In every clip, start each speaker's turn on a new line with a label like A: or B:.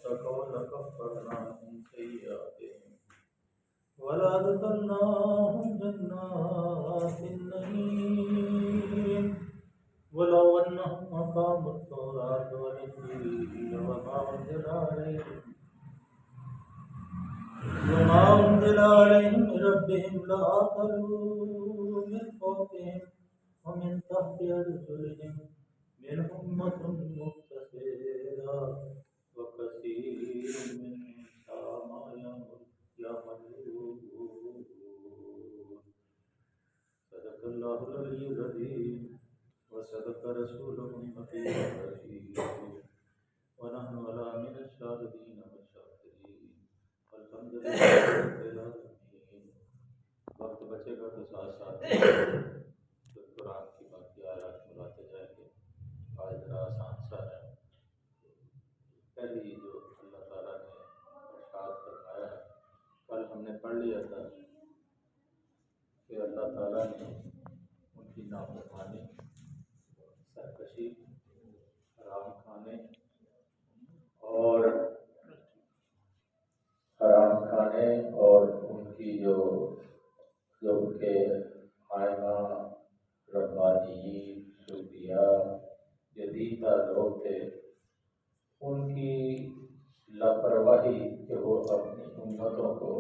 A: واتقوا لكفرنا عنهم سيئاتهم ولأدخلناهم جنات النعيم ولو أنهم أقاموا التوراة والإنجيل وما أنزل عليهم من ربهم لأكلوا من فوقهم ومن تحت أرجلهم منهم أمة مقتصدة وكثير منهم ساء ما يعملون. صدق الله العلي العظيم وصدق رسوله النبي الرشيد ونحن على من الشاهدين والشاكرين والحمد لله رب العالمين. وقت بچے گا تو ساتھ ساتھ قرآن کی باقی آیات ملاتے جائیں گے. آج ذرا آسان سا ہے. پہلی جو اللہ تعالیٰ نے ارشاد فرمایا ہے، کل ہم نے پڑھ لیا تھا کہ اللہ تعالیٰ نے ان کی نافرمانی، سرکشی، حرام کھانے اور ان کی جو ان کے آئمہ ربانیین صوفیاء جدیدہ لوگ تھے، ان کی لاپرواہی کہ وہ اپنی امتوں کو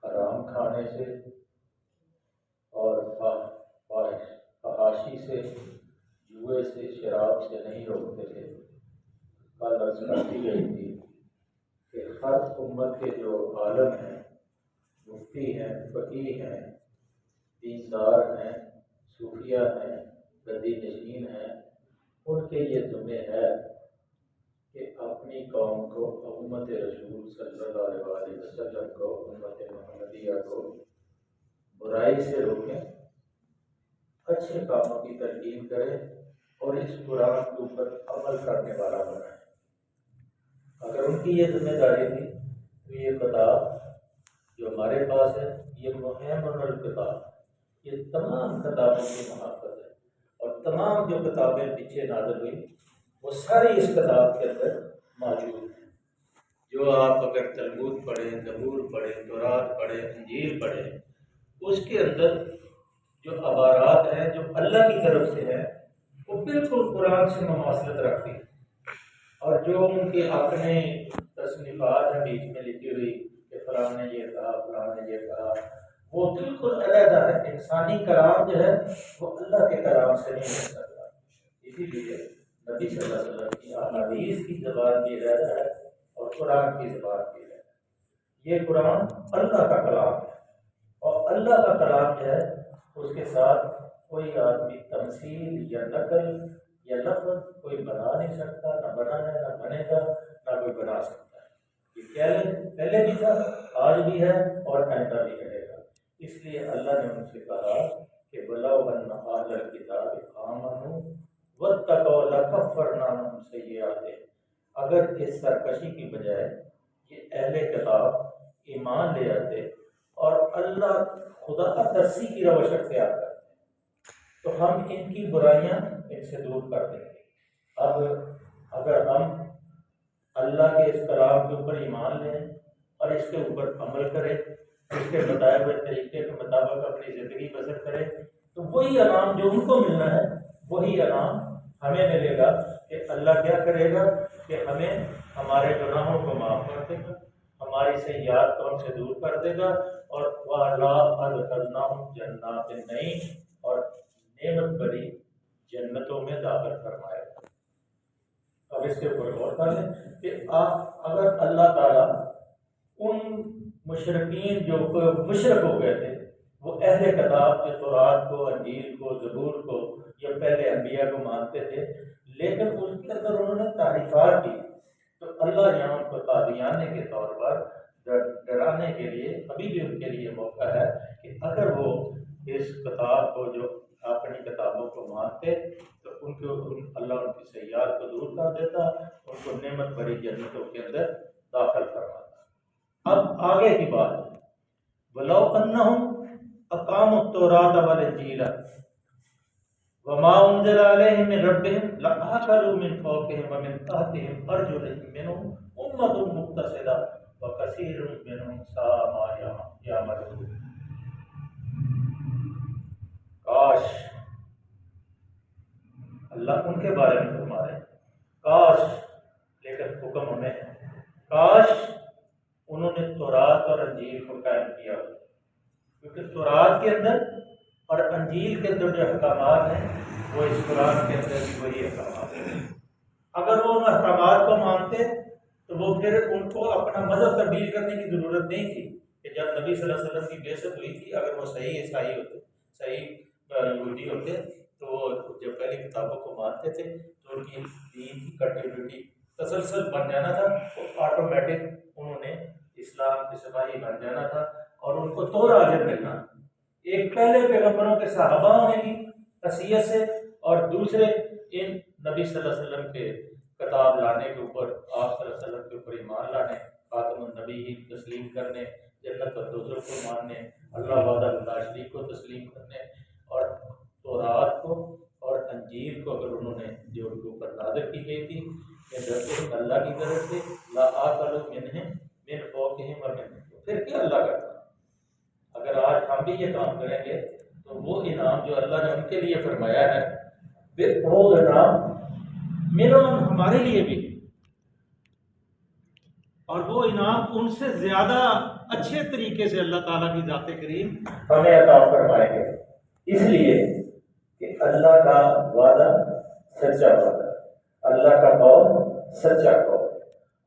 A: حرام کھانے سے اور فحاشی سے، جوئے سے، شراب سے نہیں روکتے تھے. کل عرض کرتی گئی تھی کہ ہر امت کے جو عالم ہیں، مفتی ہیں، فقیہ ہیں، دیندار ہیں، صوفیاء ہیں، گدی نشین ہیں، ان کے یہ ذمہ ہے کہ اپنی قوم کو، امت رسول صلی اللہ علیہ وسلم کو، امت محمدیہ کو برائی سے روکیں، اچھے کاموں کی ترغیب کریں اور اس قرآن کے اوپر عمل کرنے والا بنائیں. اگر ان کی یہ ذمہ داری تھی تو یہ کتاب جو ہمارے پاس ہے، یہ مہیمن الکتاب، یہ تمام کتابوں کی محافظ ہے، اور تمام جو کتابیں پیچھے نازل ہوئی وہ ساری اس کتاب کے اندر موجود ہیں. جو آپ اگر تلمود پڑھیں، زبور پڑھیں، تورات پڑھیں، انجیل پڑھیں، اس کے اندر جو عبارات ہیں جو اللہ کی طرف سے ہیں وہ بالکل قرآن سے مماثلت رکھتی ہیں، اور جو ان کے اپنے تصنیفات ہیں بیچ میں لکھی ہوئی کہ فلاں نے یہ کہا، فلاں نے یہ کہا، وہ بالکل علیحدہ ہے. انسانی کلام جو ہے وہ اللہ کے کلام سے نہیں مل سکتا. اسی لیے نبی صلی اللہ علیہ وسلم کی احادیث کی زبان بھی علیحدہ ہے اور قرآن کی زبان بھی علیحدہ ہے. یہ قرآن اللہ کا کلام ہے، اور اللہ کا کلام جو ہے اس کے ساتھ کوئی آدمی تمثیل یا نقل یا لفظ کوئی بنا نہیں سکتا، نہ بنا ہے، نہ بنے گا، نہ کوئی بنا سکتا ہے. یہ پہلے بھی تھا، آج بھی ہے اور آئندہ بھی رہے گا. اس لیے اللہ نے ان سے کہا کہ وَلَوْ أَنَّ أَهْلَ الْكِتَابِ آمَنُوا وَاتَّقَوْا لَكَفَّرْنَا عَنْهُمْ سَيِّئَاتِهِمْ. اگر اس سرکشی کی بجائے یہ اہل کتاب ایمان لے آتے اور اللہ خدا ترسی کی روش اختیار کرتے تو ہم ان کی برائیاں ان سے دور کر دیں گے. اب اگر ہم اللہ کے اس کلام کے اوپر ایمان لیں اور اس کے اوپر عمل کریں، اس کے بتائے ہوئے طریقے کے مطابق اپنی زندگی بسر کریں، تو وہی انعام جو ان کو ملنا ہے وہی انعام ہمیں ملے گا. کہ اللہ کیا کرے گا کہ ہمیں ہمارے گناہوں کو معاف کر دے گا، ہماری سیئات کو ہم سے دور کر دے گا، اور وَلَا أَدْخَلْنَاهُمْ جَنَّاتِ النَّعِيمِ، اور نعمت بری جنتوں میں داخل فرمائے گا. اب اس کے اوپر غور کر لیں کہ اگر اللہ تعالیٰ ان مشرکین جو مشرک ہو گئے تھے، وہ اہل کتاب جو تورات کو، انجیل کو، زبور کو یا پہلے انبیاء کو مانتے تھے، لیکن اس کے اندر انہوں نے تعریفات کی، تو اللہ یہاں ان کو قادیانے کے طور پر ڈرانے کے لیے ابھی بھی ان کے لیے موقع ہے کہ اگر وہ اس کتاب کو، جو اپنی کتابوں کو مانتے، تو اللہ ان کی سیئات کو دور کر دیتا، ان کو نعمت بھری جنتوں کے اندر داخل کرواتا. اب آگے کی بات ہے، وَلَوْ أَنَّهُمْ أَقَامُوا التَّوْرَاةَ وَالْإِنْجِيلَ وَمَا أُنزِلَ عَلَيْهِم مِّن رَّبِّهِمْ لَأَكَلُوا مِن فَوْقِهِمْ وَمِن تَحْتِهِمْ أَرْجُلِهِم مِّنْهُ امۃ مقتصدہ وکثیر منہم ساء ما یعملون۔ کاش، اللہ ان کے بارے میں فرما رہے ہیں، کاش، لیکن حکم انہیں ہے، کاش انہوں نے تورات اور انجیل کو قائم کیا ہو، کیونکہ تورات کے اندر اور انجیل کے اندر جو احکامات ہیں وہ اس قرآن کے اندر بھی وہی احکامات ہیں۔ اگر وہ ان احکامات کو مانتے تو وہ پھر ان کو اپنا مذہب تبدیل کرنے کی ضرورت نہیں تھی کہ جب نبی صلی اللہ علیہ وسلم کی بعثت ہوئی تھی، اگر وہ صحیح عیسائی ہوتے، صحیح یہودی ہوتے، تو وہ جب پہلی کتابوں کو مانتے تھے تو ان کی دین کی کنٹینیوٹی تسلسل بن جانا تھا، وہ آٹومیٹک انہوں نے اسلام کے سپاہی بن جانا تھا اور ان کو توڑ اجر ملنا۔ ایک پہلے پیغمبروں کے صحابہ ہونے کی حیثیت سے اور دوسرے ان نبی صلی اللہ علیہ وسلم کے کتاب لانے کے اوپر، آپ صلی اللہ علیہ وسلم کے اوپر ایمان لانے، خاتم النبی تسلیم کرنے، جنت اور دوزخ کو ماننے، اللہ وحدہ لا شریک کو تسلیم کرنے، اور تورات کو اور انجیل کو اگر انہوں نے جو ان کے اوپر نازل کی گئی تھی کہ ربہم اللہ کی طرف سے لا آکلوا منہم من فوقہم ومن، پھر کیا اللہ کرتا؟ اگر آج ہم بھی یہ کام کریں گے تو وہ انعام جو اللہ نے ان کے لیے فرمایا ہے پھر وہ انعام منہم ہمارے لیے بھی، اور وہ انعام ان سے زیادہ اچھے طریقے سے اللہ تعالیٰ کی ذات کریم ہمیں عطا فرمائیں گے، اس لیے کہ اللہ کا وعدہ سچا وعدہ، اللہ کا قول سچا قول،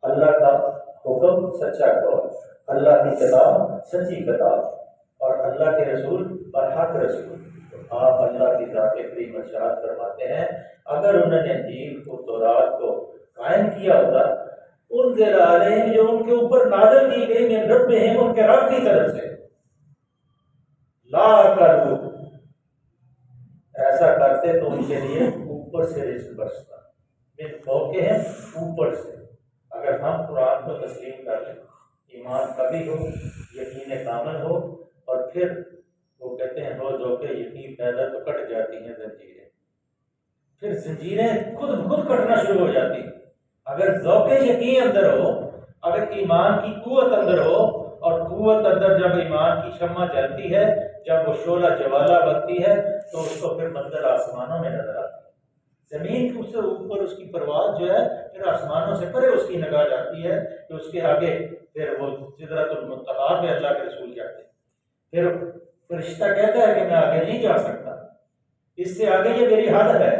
A: اللہ کا حکم سچا قول، اللہ کی کتاب سچی کتاب، اور اللہ کے رسول برحق رسول۔ تو آپ اللہ کی ذات کریم ارشاد فرماتے ہیں اگر انہوں نے انجیل کو، تورات کو قائم کیا ہوتا، انزل علیہم، جو ان کے اوپر نازل کی گئی من ربہم، ان کے رب کی طرف سے، لا کرو، ایسا کرتے تو ان کے لیے اوپر سے رزق برستا، من فوقہم، اوپر سے۔ اگر ہم قرآن کو تسلیم کر لیں، ایمان کبھی ہو، یقین کامل ہو، اور پھر وہ کہتے ہیں ہو ذوق یقین پیدا تو کٹ جاتی ہیں زنجیریں، پھر زنجیریں خود بخود کٹنا شروع ہو جاتی ہیں۔ اگر ذوق یقین اندر ہو، اگر ایمان کی قوت اندر ہو، اور قوت اندر جب ایمان کی شمع جلتی ہے، جب وہ شعلہ جوالہ بنتی ہے تو اس کو پھر منظر آسمانوں میں نظر آتی ہے، زمین کے اس سے اوپر اس کی پرواز جو ہے پھر آسمانوں سے پرے اس کی نگاہ جاتی ہے کہ اس کے آگے پھر وہ سدرۃ المنتہا پہ اللہ کے رسول جاتے ہیں، پھر فرشتہ کہتا ہے کہ میں آگے نہیں جا سکتا، اس سے آگے یہ میری حد ہے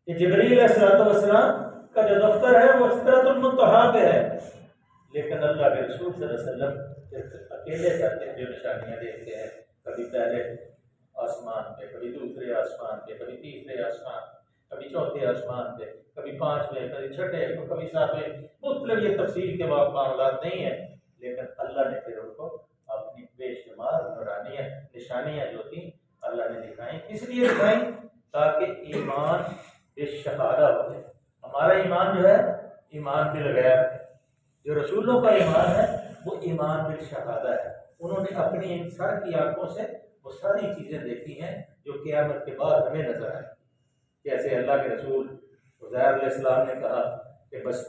A: کہ جبریل علیہ السلام کا جو دفتر ہے وہ سدرۃ المنتہا پہ ہے، لیکن اللہ کے رسول صلی اللہ علیہ وسلم اکیلے کرتے ہیں جو نشانیاں دیکھتے ہیں، کبھی پہلے آسمان پہ، کبھی دوسرے آسمان پہ، کبھی تیسرے آسمان، کبھی چوتھے آسمان پہ، کبھی پانچویں، کبھی چھٹے، کبھی ساتویں، مختلف یہ تفصیل کے معاملات نہیں ہیں، لیکن اللہ نے پھر ان کو اپنی بے شمار نشانیاں جو تھیں اللہ نے دکھائیں، اس لیے دکھائیں تاکہ ایمان بالشہادہ ہو جائے۔ ہمارا ایمان جو ہے ایمان بالغیب ہے، جو رسولوں کا ایمان ہے وہ ایمان بالشہادہ ہے، انہوں نے اپنی سر کی آنکھوں سے وہ ساری چیزیں دیکھی ہیں جو قیامت کے بعد ہمیں نظر آئیں، جیسے اللہ کے رسول عزیر علیہ السلام نے کہا کہ بس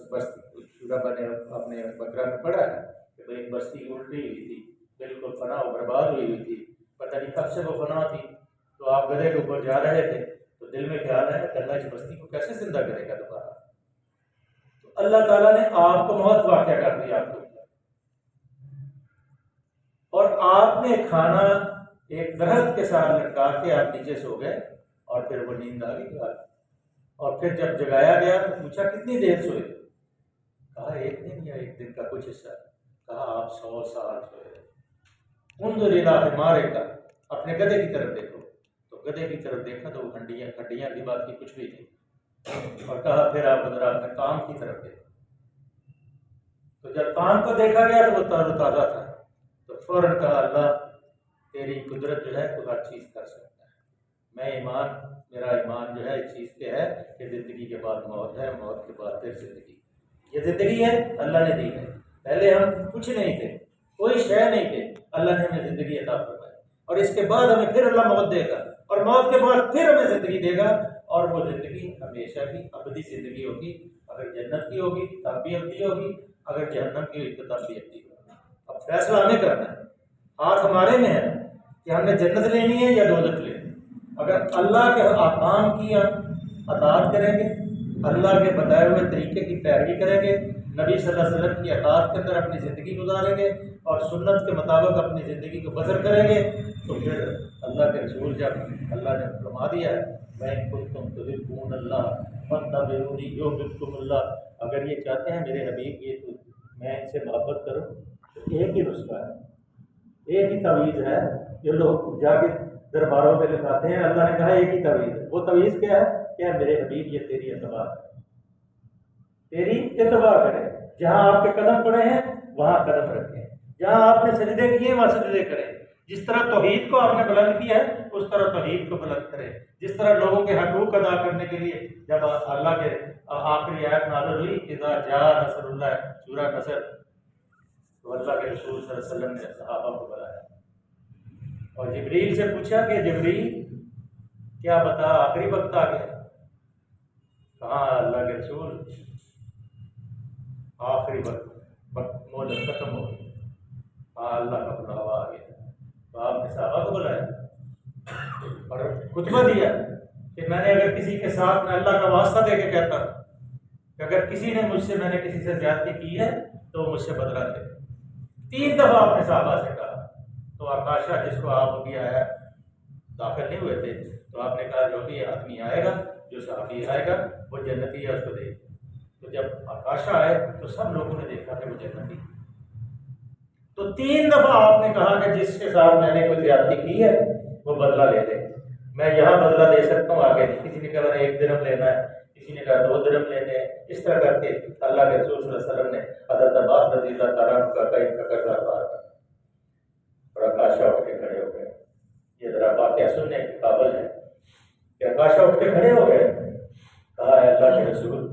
A: رب نے اپنے بقرہ میں پڑھا ہے کہ ایک بستی الٹی ہوئی تھی، بالکل فنا و برباد ہوئی تھی، پتہ نہیں کب سے وہ فنا تھی، تو آپ گدھے کے اوپر جا رہے تھے تو دل میں خیال ہے کہ اللہ اس بستی کو کیسے زندہ کرے گا دوبارہ، تو اللہ تعالیٰ نے آپ کو موت واقع کر دیا آپ کو، اور آپ نے کھانا ایک درخت کے ساتھ لٹکا کے آپ نیچے سو گئے، اور پھر وہ نیند آ گئی، اور پھر جب جگایا گیا تو پوچھا کتنی دیر سوئے، کہا ایک دن یا ایک دن کا کچھ حصہ، کہا آپ 100 سال سوئے۔ انظر الی حمارک، اپنے گدھے کی طرف دیکھو، تو گدھے کی طرف دیکھا تو وہ ہڈیاں کی بات کی کچھ بھی نہیں، اور کہا پھر آپ ذرا اپنے کام کی طرف دیکھو، تو جب کام کو دیکھا گیا تو وہ تر و تازہ تھا، تو فوراً کہا اللہ تیری قدرت جو ہے تو ہر چیز کر سکتا ہے، میرا ایمان جو ہے اس چیز پہ ہے کہ زندگی کے بعد موت ہے، موت کے بعد پھر زندگی، یہ زندگی ہے اللہ نے دی ہے، پہلے ہم کچھ نہیں تھے، کوئی شے نہیں تھے، اللہ نے ہمیں زندگی عطا فرمائی، اور اس کے بعد ہمیں پھر اللہ موت دے گا، اور موت کے بعد پھر ہمیں زندگی دے گا، اور وہ زندگی ہمیشہ کی ابدی زندگی ہوگی، اگر جنت کی ہوگی تب بھی ابدی ہوگی، اگر جہنم کی ہوئی تو تب بھی اپنی ہوگی۔ اب فیصلہ ہمیں کرنا ہے، ہاتھ ہمارے میں ہے کہ ہم نے جنت لینی ہے یا دوزخ لینی ہے۔ اگر اللہ کے احکام کی ہم اطاعت کریں گے، اللہ کے بتائے ہوئے طریقے کی پیروی کریں گے، نبی صلی اللہ علیہ وسلم کی اطاعت کے اندر اپنی زندگی گزاریں گے اور سنت کے مطابق اپنی زندگی کو بسر کریں گے، تو پھر اللہ کے رسول جب اللہ نے فرما دیا ہے وَإِن كُنتُمْ تُحِبُّونَ اللَّهَ فَاتَّبِعُونِي يُحْبِبْكُمُ اللَّهُ، اگر یہ چاہتے ہیں میرے حبیب یہ تو میں ان سے محبت کروں، تو ایک ہی نسخہ ہے، ایک ہی تعویذ ہے جو لوگ جا کے درباروں پہ لکھاتے ہیں۔ اللہ نے کہا ایک ہی تعویذ ہے، وہ تعویذ کیا ہے کہ میرے حبیب یہ تیری اتباع ہے، تیری اتباع کرے، جہاں آپ کے قدم پڑے ہیں وہاں قدم رکھیں، جہاں آپ نے سجدے کیے وہاں سجدے کریں، جس طرح توحید کو آپ نے بلند کیا ہے اس طرح توحید کو بلند کریں، جس طرح لوگوں کے حقوق ادا کرنے کے لیے جب اللہ کے آخری آیت نازل ہوئی اذا جاء نصر اللہ، سورہ نصر، تو اللہ کے رسول صلی اللہ علیہ وسلم نے صحابہ کو بلایا اور جبریل سے پوچھا کہ جبریل کیا بتا آخری وقت آ گیا؟ کہاں اللہ کے رسول آخری وقت مہلت ختم ہو گئی، ہاں اللہ کا بلاوا آ گیا، تو آپ نے صحابہ کو بلایا اور خطبہ دیا کہ میں نے اگر کسی کے ساتھ میں اللہ کا واسطہ دے کے کہتا کہ اگر کسی نے مجھ سے میں نے کسی سے زیادتی کی ہے تو وہ مجھ سے بدلہ دے۔ 3 دفعہ آپ نے صحابہ سے کہا، تو آکاشا جس کو آپ ابھی آیا داخل نہیں ہوئے تھے، تو آپ نے کہا جو بھی آدمی آئے گا، جو صحابی آئے گا وہ جنتی ہے، اس کو دے۔ تو جب آکاشا آئے تو سب لوگوں نے دیکھا کہ وہ جنتی، تو 3 دفعہ آپ نے کہا کہ جس کے ساتھ میں نے کوئی زیادتی کی ہے وہ بدلہ لے لے، میں یہاں بدلہ دے سکتا ہوں، آگے نہیں۔ کسی نے کہا میں نے 1 درہم لینا ہے، کسی نے کہا 2 درہم لینے ہیں، اس طرح کر کے اللہ کے رسول صلی اللہ علیہ وسلم نے حضرت عباس رضی اللہ تعالیٰ عنہ کا قید کا قرضہ اتار کر اور آکاشا اٹھ کے کھڑے ہو گئے۔ یہ ذرا واقعہ سننے کے قابل ہے کہ آکاشا اٹھ کے کھڑے ہو گئے، کہا ہے اللہ کے رسول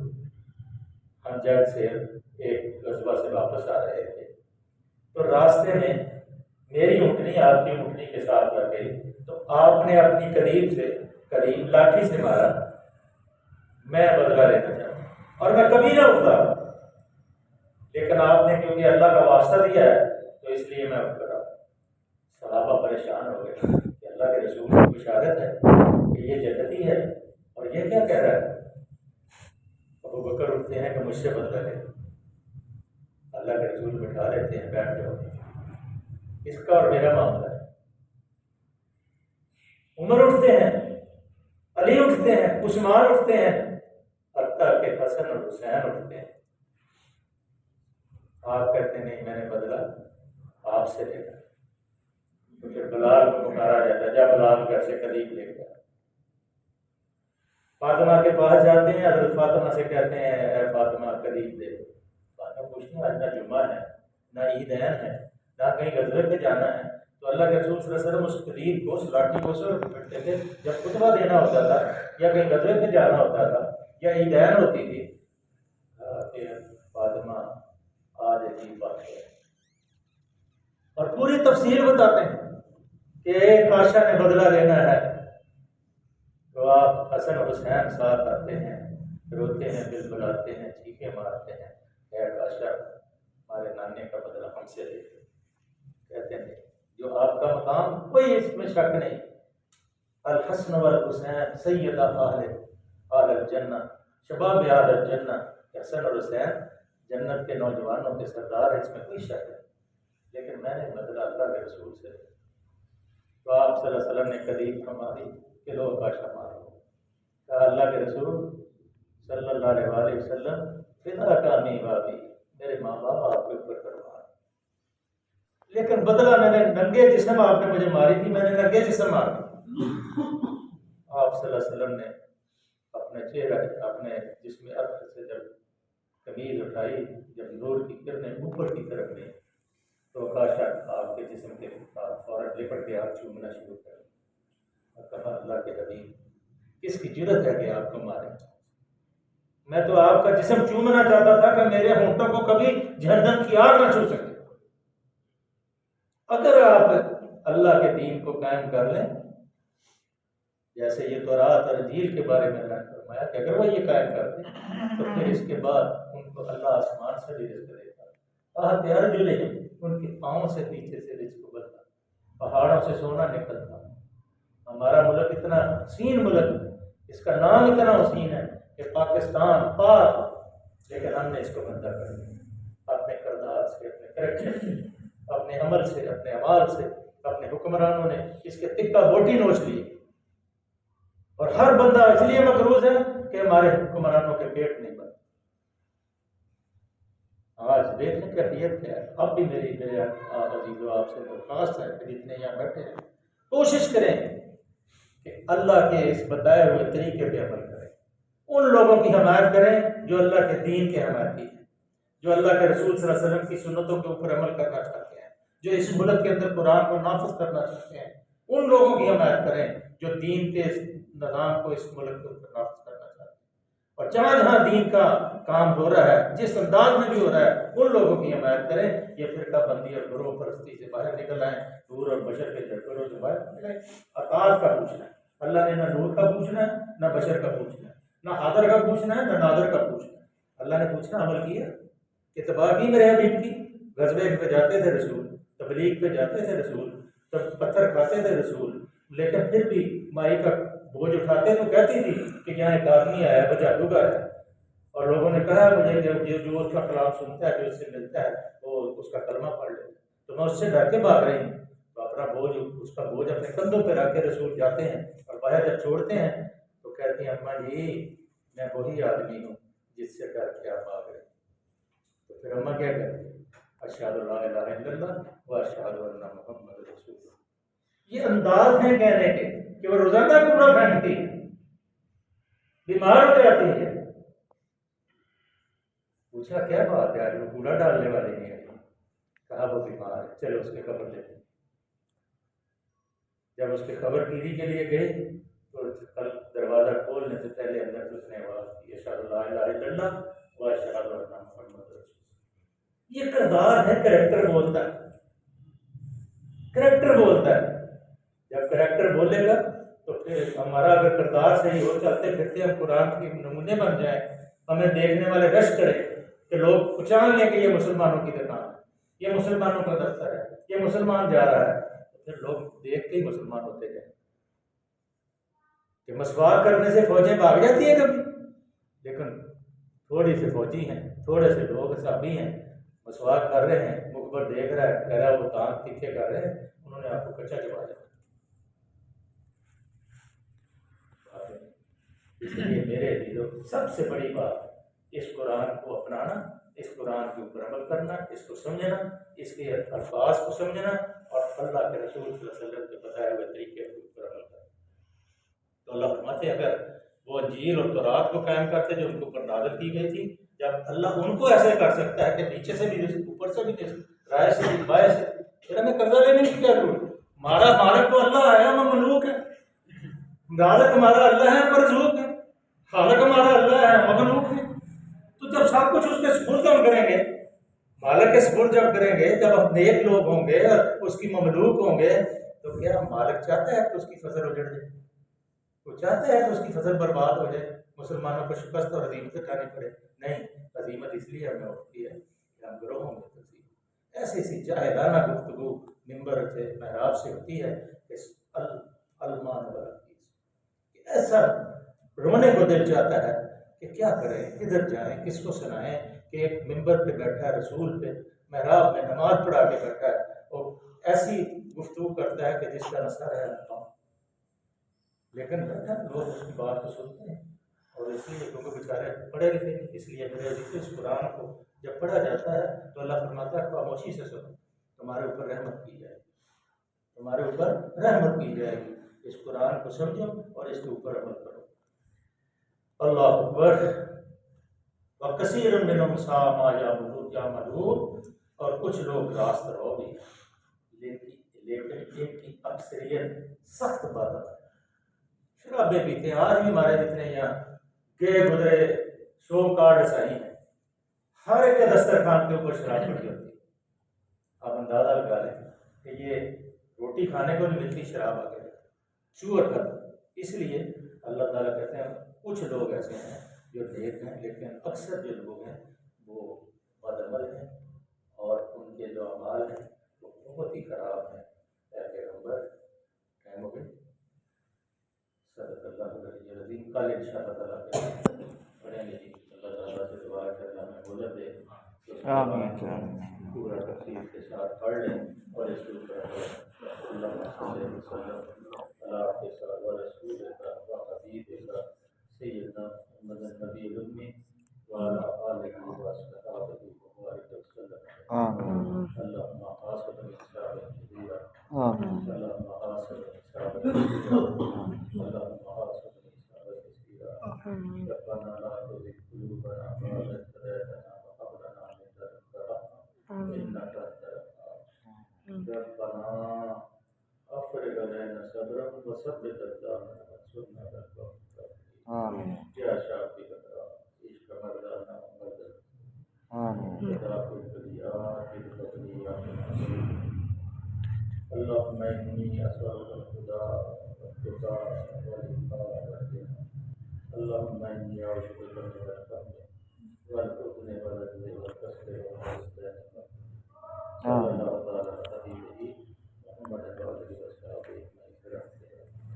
A: ہم جنگ سے ایک غزوہ سے واپس آ رہے تھے، تو راستے میں میری اونٹنی آپ کی اونٹنی کے ساتھ لگ گئی، تو آپ نے اپنی قریب لاٹھی سے مارا، میں بدلہ لینا چاہتا ہوں اور میں کبھی نہ اٹھتا، لیکن آپ نے کیونکہ اللہ کا واسطہ دیا ہے تو اس لیے میں اٹھ کر آ۔ صحابہ پریشان ہو گئے کہ اللہ کے رسول کی بشارت ہے کہ یہ جنتی ہے اور یہ کیا کہہ رہا ہے؟ ابو بکر اٹھتے ہیں کہ مجھ سے بدلہ لے، اللہ کے رسول بٹھا دیتے ہیں، بیٹھ جاؤ، اس کا اور میرا معاملہ ہے۔ عمر اٹھتے ہیں، علی اٹھتے ہیں، عثمان اٹھتے ہیں، حتیٰ کہ حسن اور حسین اٹھتے ہیں۔ آپ کہتے ہیں نہیں میں نے بدلہ آپ سے لینا، تو پھر بلال کو پکارا جاتا ہے، جا بلال گھر سے قریب لے گیا، فاطمہ کے پاس جاتے ہیں، حضرت فاطمہ سے کہتے ہیں اے فاطمہ قریب دے۔ فاطمہ پوچھتی ہیں آج نہ جمعہ ہے نہ عیدین ہے نہ کہیں غزوے پہ جانا ہے، تو اللہ کے رسول صلی اللہ علیہ وسلم اس قریب کو اس لاٹھی کو سے پھٹتے تھے، جب خطبہ دینا ہوتا تھا یا کہیں غزوے پہ جانا ہوتا تھا یا عیدین ہوتی تھی، کہ فاطمہ آج عجیب بات ہے، اور پوری تفصیل بتاتے ہیں کہ ایک آشا نے بدلہ لینا ہے، تو آپ حسن و حسین ساتھ آتے ہیں، روتے ہیں، دل بلاتے ہیں، چیخیں مارتے ہیں، اے آشا ہمارے نانے کا بدلہ ہم سے لے۔ کہتے ہیں جو آپ کا مقام کوئی اس میں شک نہیں، الحسن والحسین سیدہ اہل الجنہ شباب اہل الجنہ، حسن اور حسین جنت کے نوجوانوں کے سردار ہیں، اس میں کوئی شک نہیں، لیکن میں نے بدلہ اللہ کے رسول سے، تو آپ صلی اللہ علیہ وسلم نے قریب فرمائی کہ لو آکاشا مارو، کہا اللہ کے رسول صلی اللہ علیہ وسلم فدا کا بابی، میرے ماں باپ آپ کے اوپر قربان، لیکن بدلہ میں نے ننگے جسم، آپ نے مجھے ماری تھی میں نے ننگے جسم ماری۔ آپ صلی اللہ علیہ وسلم نے اپنے چہرہ اپنے جسم اطہر سے جب قمیض اٹھائی، جب نور کی کرنیں اوپر کی طرف گئی تو آکاشا آپ کے جسم کے فوراً لپٹ کے ہاتھ چومنا شروع کر اور کہا اللہ کے حبیب کس کی جرت ہے کہ آپ کو مارے، میں تو آپ کا جسم چومنا چاہتا تھا کہ میرے ہونٹوں کو کبھی جہنم کی آگ نہ چھو سکے۔ اگر آپ اللہ کے دین کو قائم کر لیں، جیسے یہ تورات اور انجیل کے بارے میں اللہ نے فرمایا کہ اگر وہ یہ قائم کرتے تو پھر اس کے بعد ان کو اللہ آسمان سے بھی رزق دیتا، ان کے پاؤں سے نیچے سے رزق ابلتا، پہاڑوں سے سونا نکلتا۔ ہمارا ملک اتنا حسین ملک ہے، اس کا نام اتنا حسین ہے کہ پاکستان پاک، لیکن ہم نے اس کو گندا کر دیا اپنے کردار سے، اپنے کریکٹر سے، اپنے عمل سے، اپنے اعمال سے۔ اپنے حکمرانوں نے اس کے تکہ بوٹی نوچ لی، اور ہر بندہ اس لیے مقروض ہے کہ ہمارے حکمرانوں کے پیٹ نہیں بنتے۔ آج دیکھیں کیفیت کیا ہے۔ اب بھی میرے عزیزو آپ سے درخواست ہے کہ جتنے یہاں بیٹھے ہیں کوشش کریں کہ اللہ کے اس بتائے ہوئے طریقے پہ عمل کریں، ان لوگوں کی حمایت کریں جو اللہ کے دین کے حمایتی ہیں، جو اللہ کے رسول صلی اللہ علیہ وسلم کی سنتوں کے اوپر عمل کرنا چاہتے ہیں، جو اس ملک کے اندر قرآن کو نافذ کرنا چاہتے ہیں۔ ان لوگوں کی حمایت کریں جو دین کے اس نظام کو اس ملک کے اوپر نافذ کرنا چاہتے ہیں، اور جہاں جہاں دین کا کام ہو رہا ہے، جس انداز میں بھی ہو رہا ہے، ان لوگوں کی حمایت کریں۔ یہ فرقہ بندی اور گروہ پرستی سے باہر نکل آئیں، نور اور بشر کے جھگڑوں سے باہر نکلیں۔ اطاعت کا پوچھنا ہے، اللہ نے نہ نور کا پوچھنا ہے، نہ بشر کا پوچھنا ہے، نہ حاضر کا پوچھنا ہے، نہ نادر کا پوچھنا ہے۔ اللہ نے پوچھنا عمل کیا، اتباع کی میرے حبیب کی۔ غزوے پہ جاتے تھے رسول، تبلیغ پہ جاتے تھے رسول، تب پتھر کھاتے تھے رسول، لیکن پھر بھی مائی کا بوجھ اٹھاتے تو کہتی تھی کہ یہاں ایک آدمی آیا وہ جادوگر ہے، اور لوگوں نے کہا مجھے جو اس کا کلام سنتا ہے، جو اس سے ملتا ہے، وہ اس کا کلمہ پڑھ لے، تو میں اس سے ڈر کے بھاگ رہی ہوں۔ تو اپنا بوجھ، اس کا بوجھ اپنے کندھوں پہ رکھ کے رسول جاتے ہیں، اور باہر جب چھوڑتے ہیں تو کہتی ہیں اماں جی میں وہی آدمی ہوں جس سے ڈر کے آپ بھاگ رہے ہیں۔ تو پھر اماں کیا کہتی ہیں؟ اشہد لا الہ الا اللہ و اشہد ان محمد رسول اللہ۔ یہ انداز ہیں کہنے کے کہ وہ روزانہ کوڑا پھینکتی ہے، بیمار ہو جاتی ہے۔ پوچھا کیا بات ہے، آج وہ کوڑا ڈالنے والی نہیں آئی؟ کہا وہ بیمار ہے، چلو اس کی خبر لیتے ہیں۔ جب اس کی خبر گیری کے لیے گئی تو کل دروازہ کھولنے سے پہلے اندر سے اس نے آواز کی اشہد لا الہ الا اللہ و اشہد ان محمد رسول اللہ۔ یہ کردار ہے، کریکٹر بولتا ہے، کریکٹر بولتا ہے۔ جب کریکٹر بولے گا تو پھر ہمارا اگر کردار صحیح ہو، چلتے پھرتے ہم قرآن کے نمونے بن جائیں، ہمیں دیکھنے والے رش کریں کہ لوگ پہچان لیں کہ یہ مسلمانوں کی دکان ہے، یہ مسلمانوں کا دفتر ہے، یہ مسلمان جا رہا ہے، تو پھر لوگ دیکھ کے ہی مسلمان ہوتے جائیں۔ کہ مسواک کرنے سے فوجیں بھاگ جاتی ہیں کبھی، لیکن تھوڑی سی فوجی ہیں، تھوڑے سے لوگ صحابی ہیں، مسواک کر رہے ہیں، مخبر دیکھ رہا ہے، کہہ رہا ہے وہ دانت تیکھے کر رہے ہیں، انہوں نے آپ کو کچا چبا دیا۔ اس لیے میرے عزیزو سب سے بڑی بات اس قرآن کو اپنانا، اس قرآن کے اوپر عمل کرنا، اس کو سمجھنا، اس کے الفاظ کو سمجھنا، اور اللہ کے رسول صلی اللہ علیہ وسلم کے بتائے ہوئے طریقے کے اوپر عمل کرنا۔ تو اللہ فرماتے ہیں اگر وہ انجیل اور تورات کو قائم کرتے جو ان کے اوپر نازل کی گئی تھی، جب اللہ ان کو ایسے کر سکتا ہے کہ نیچے سے بھی رزق، اوپر سے بھی رزق، رائے سے بھی بائیں سے، پھر ہمیں قرضہ لینے کی کیا ضرورت؟ ہمارا مالک تو اللہ ہے، ہم مملوک ہیں۔ رازق ہمارا اللہ ہے، مرزوق ہے۔ خالق ہمارا اللہ ہے، مخلوق ہے۔ تو جب سب کچھ اس کے سپرد ہم کریں گے، مالک کے سپرد جب کریں گے، جب ہم نیک لوگ ہوں گے اور اس کی مملوک ہوں گے، تو کیا مالک چاہتا ہے کہ اس کی فصل اجڑ جائے؟ وہ چاہتا ہے کہ اس کی فصل برباد ہو جائے، مسلمانوں کو شکست اور ہزیمت اٹھانی پڑے؟ نہیں، ہزیمت اس لیے ہمیں ہوتی ہے کہ ہم گروہوں میں تقسیم، ایسی سی جاہلانہ گفتگو ممبر سے، محراب سے ہوتی ہے کہ المان والا چیز، ایسا رونے کو دل چاہتا ہے کہ کیا کریں، کدھر جائیں، کس کو سنائیں کہ ایک ممبر پہ بیٹھا ہے، رسول پہ محراب میں نماز پڑھا کے بیٹھا ہے، اور ایسی گفتگو کرتا ہے کہ جس کا نہ سر ہے نہ پاؤں، لیکن بیٹھا لوگ اس کی بات کو سنتے ہیں۔ اور اس لیے کیونکہ بیچارے پڑھے لکھے نہیں، اس لیے میرے عزیز اس قرآن کو جب پڑھا جاتا ہے تو اللہ فرماتا ہے خاموشی سے سنو، تمہارے اوپر رحمت کی جائے گی، تمہارے اوپر رحمت کی جائے گی۔ اس قرآن کو سمجھو اور اس کے اوپر عمل کرو۔ اللہ اکبر۔ وَكَثِيرٌ مِّنْهُمْ سَاءَ مَا يَعْمَلُونَ، اور کچھ لوگ راست رو بھی، لیکن ان کی اکثریت سخت بادل ہے، شرابیں پیتے ہیں۔ آج بھی ہمارے جتنے یہاں گئے گزرے شو کارڈ صحیح ہیں، ہر ایک کے دسترخوان کے اوپر شراب پڑی ہوتی ہے۔ آپ اندازہ لگا لیں کہ یہ روٹی کھانے کو نہیں ملتی، شراب آ گیا چور کر۔ اس لیے اللہ تعالیٰ کہتے ہیں کچھ لوگ ایسے ہیں جو نیک ہیں، لیکن اکثر جو لوگ ہیں وہ بدعمل ہیں، اور ناظرین کل انشاءاللہ تعالیٰ پڑھیں گے اللہ تعالیٰ سے دعا کرنا ہمیں بولے دے
B: آمین
A: پورا تفصیل کے ساتھ پڑھ لیں اور اس کے اوپر اللہ صلی وسلم اللہ کے ساتھ رسول کا حبیب کا سیدنا محمد نبی المی وعلى آله وصحبه وبارك وسلم اللهم حاسبنا حسابا كبيرا اللهم حاسبنا حسابا كبيرا اللهم حاسبنا حسابا كثيرا ربنا لا تزغ قلوبنا بعد إذ هديتنا وهب لنا من لدنك رحمة إنك أنت الوهاب ربنا أفرغ علينا صبرا وثبت أقدامنا وانصرنا على القوم الكافرين يا شافي الأمراض اشف مرضانا ومرضى ودافع البليات بالفضليات اللهم إني أسألك الهدى والتقى والعفاف والغنى اللهم إني أعوذ بك من الفهم